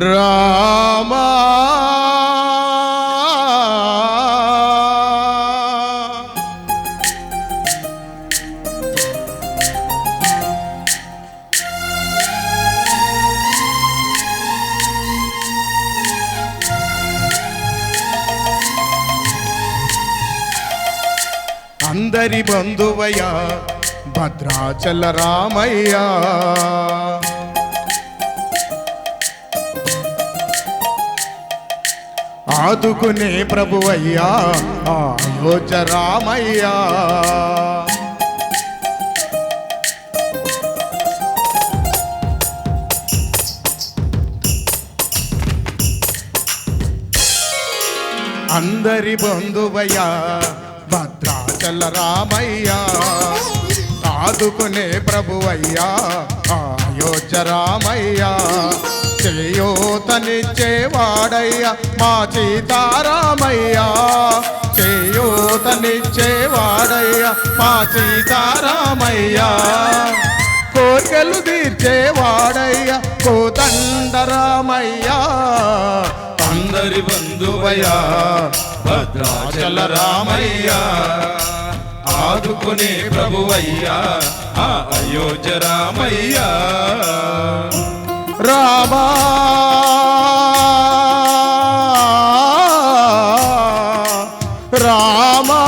రామా అందరి బంధువయ్యా భద్రాచల రామయ్య, ఆదుకునే ప్రభువయ్యా అయోధ్య రామయ్య. అందరి బంధువయ్యా భద్రాచల రామయ్య, ఆదుకునే ప్రభువయ్యా అయోధ్య రామయ్య. చేయూతనిచ్చేవాడయ్యా మా సీతారామయ్య, చేయూతనిచ్చేవాడయ్యా మా సీతారామయ్య. కోర్కెలు తీర్చేవాడయ్యా కోదండరామయ్య. అందరి బంధువయ్యా భద్రాచల రామయ్య, ఆదుకునే ప్రభువయ్యా అయోధ్య రామయ్య. రామా రామా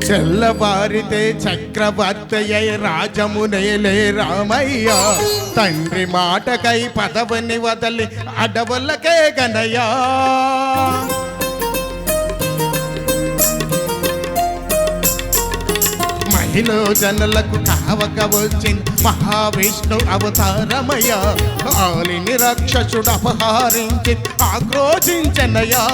తెల్లవారితే చక్రవర్తి అయి రాజమునేలే రామయ్య, తండ్రి మాటకై పదవిని వదలి అడవులకే గనయ్యా. మహిళ జనులకు కావక వచ్చింది మహావిష్ణు అవతారమయ్య, ఆలిని రక్షసుడు అపహరించి ఆక్రోశించనయ్యా.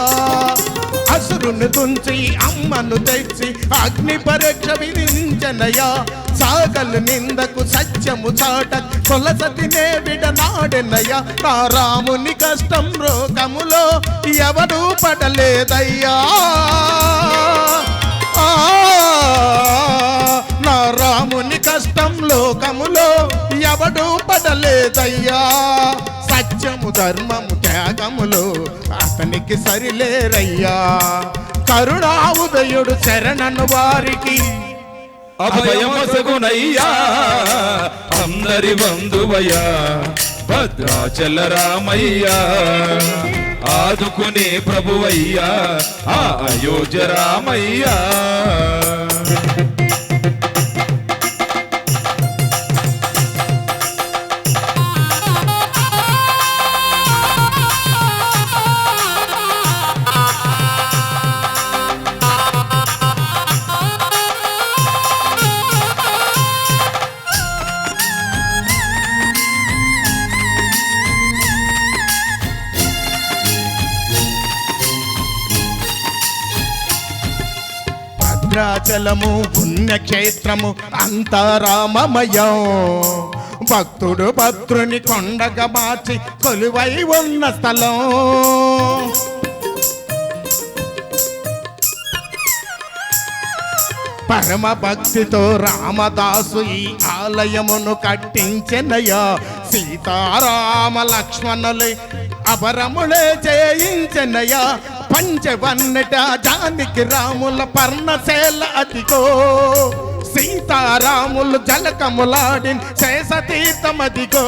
అసురుని తుంచి అమ్మను తెచ్చి అగ్ని పరీక్ష విధించనయ్యా. సాగలు నిందకు సత్యము చాట కొలసతినే విడనాడెనయ్యా. నా రాముని కష్టం రోగములో ఎవరు పడలేదయ్యా. నా రాముని కష్టం లోకములో ఎవడు పడలేదయ్యా. సత్యము ధర్మము త్యాగములో అతనికి సరిలేరయ్యా. కరుణా ఉదయుడు శరణను వారికి అభయమసగునయ్యా. అందరి బంధువయ్యా భద్రాచల రామయ్య, ఆదుకునే ప్రభువయ్యా అయోధ్య రామయ్య. భద్రాచలము పుణ్యక్షేత్రము అంతరామమయం, భక్తుడు భద్రుని కొండగా మార్చి కొలువై ఉన్న స్థలం. పరమ భక్తితో రామదాసు ఈ ఆలయమును కట్టించెనయ్యా. సీతారామ లక్ష్మణులే అపరములే చేయించెనయ్యా. పంచవన్నట జానికి రాముల పర్ణశేల అదిగో, సీతారాములు జలకములాడిన శేషతీర్థమదిగో.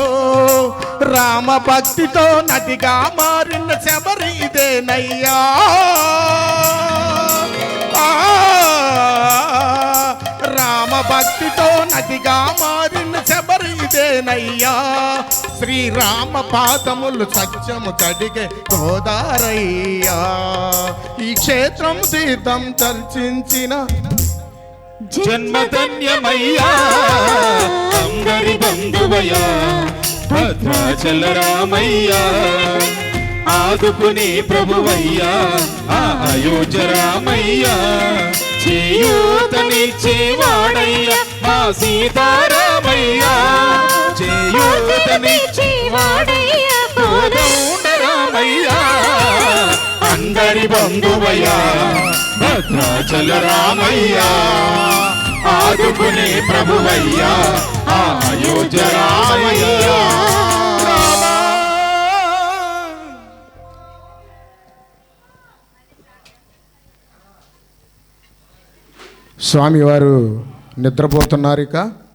రామ భక్తితో నదిగా మారిన శబరి ఇదేనయ్యా. రామ భక్తితో నదిగా మారిన శబరి ఇదేనయ్యా. శ్రీరామ పాదములు సత్యము కడిగే గోదారయ్యా. ఈ క్షేత్రం తీర్థం దర్శించిన జన్మధన్యమయ్యా. అందరి బంధువయ్యా భద్రాచల రామయ్యా ఆదుకునే ప్రభువయ్యా ఆ అయోధ్య రామయ్యా చేయూతనిచ్చేవాడయ్యా మా సీతారామయ్యా చేయూతనిచ్చేవాడయ్యా కోదండ రామయ్యా అందరి బంధువయ్యా భద్రాచల రామయ్యా ఆదుకునే ప్రభువయ్యా ఆ అయోధ్య రామయ్యా స్వామివారు నిద్రపోతున్నారు ఇక.